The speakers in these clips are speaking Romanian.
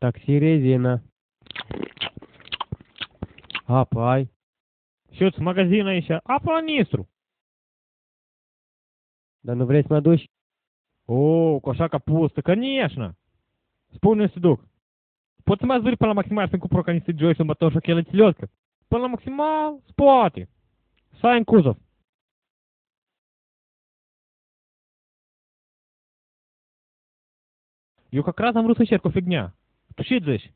Taxi rezina. Apă ai? Și-ți magazin aici, apă la Nistru. Dar nu vrei să mă duci? O, coșaca pustă, конечно. Spune să duc. Poți să mai zvâri până la maximal să-mi cumpăr o canistră de joy și un baton și o chelă țiliotcă. Până la maximal, se poate. Să ai în cuzov. Eu как раз am vrut să încerc o fignia. Tu ce zici?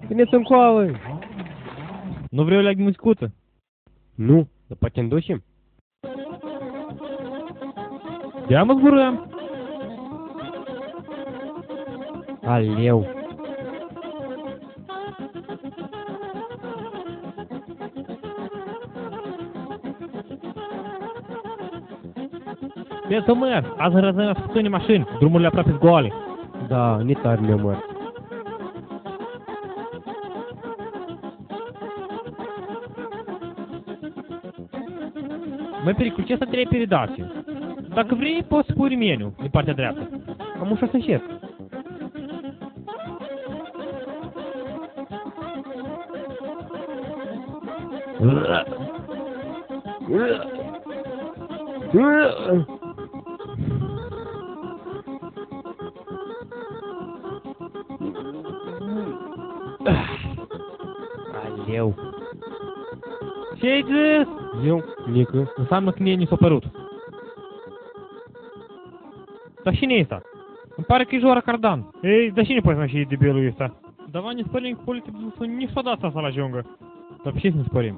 Vine-ți în coavă! Nu vreau leag muzicuță. Nu, dar poate ne ducem? Я mă zburăm. Aleu! Pe să măr, azi răzăim să puține mașini, drumurile aproape goale. Da, ni tare mi-o măr. Mai pericol, ce să trei передачи. Dacă vrei, poți să pui rimeniul din partea dreaptă. Am ușa să încerc. Aleu! Ce-ai zis? Eu, Nică. Înseamnă că mie ni s-a părut. Dar cine e ăsta? Îmi pare că e Jora Cardan. Ei, dar cine poate să și debilul ăsta? Давай не спорим, к политику не сходаться să ajungă. Dar pe ce să ne spărim?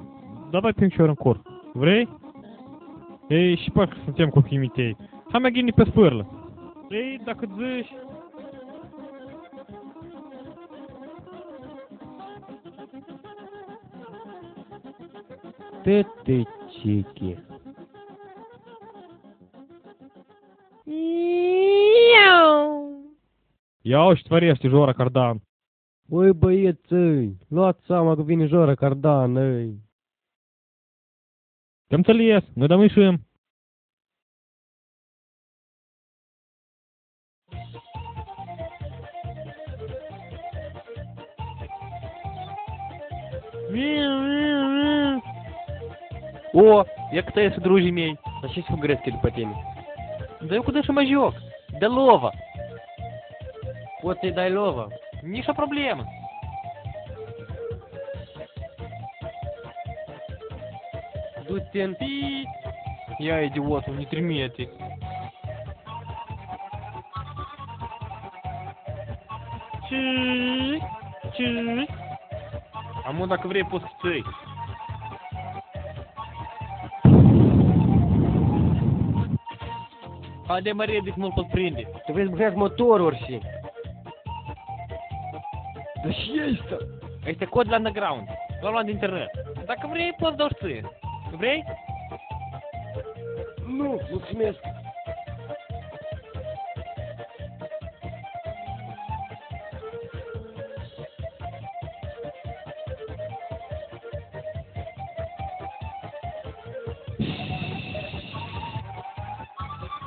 Давай pe picior în cur. Vrei? Ei, și parcă suntem cu chimitei. Hai mai ghini pe sfârlă. Ei, dacă zici... Tătăciche. Ia și tvărește Jora Cardan. Băi băiețăi, luați seama că vine Jora Cardan, ei. Te-am înțeles, noi dăm ieșim. О, я катаюсь у друзей мей. Начись в грецкий по теме. Да я куда же мажок? Да лова. Вот и дай лова. Ниша проблема. Тут TNT. Я идиот, не тремети. Чик, чик. А мы так время после цей. Haide mă redic, nu-l pot prinde. Tu vezi băgat motorul și. Da și este. Este cod la underground. L-am luat de internet. Dacă vrei, poți dau ție. Vrei? Nu, mulțumesc.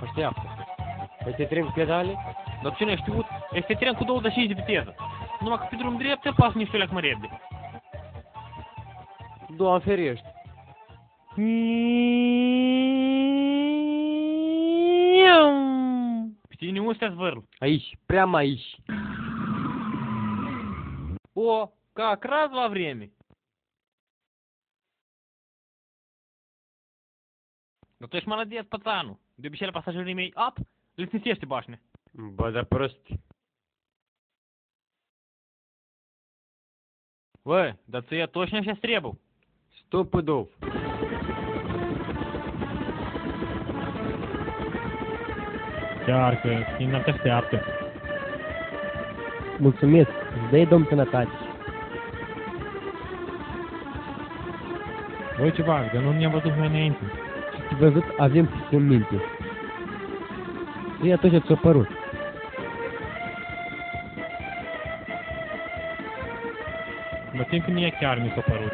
Așteaptă. Este tren cu pedale? Dar cine a știut? Este tren cu 25 de viteză. Numai că pe drum drept, el pasă niște leac mai repede. Doamne ferește. Pe tine unde te-ați vârl? Aici, прямо aici. О, как раз во время. Ну ты ж молодец, пацану. De obicei la pasagerii mei, up, le țintește bașne. Bă, dar prost. Bă, dar ție точно сейчас требовал. 100 пудов. Chiar că, cine te așteaptă. Mulțumesc, îți dai domn sănătate. Voi ceva, că nu ne-am văzut mai înainte. Și văzut avem puse în minte. E atunci ți-a părut. Mă tem că nu e chiar mi s-a părut.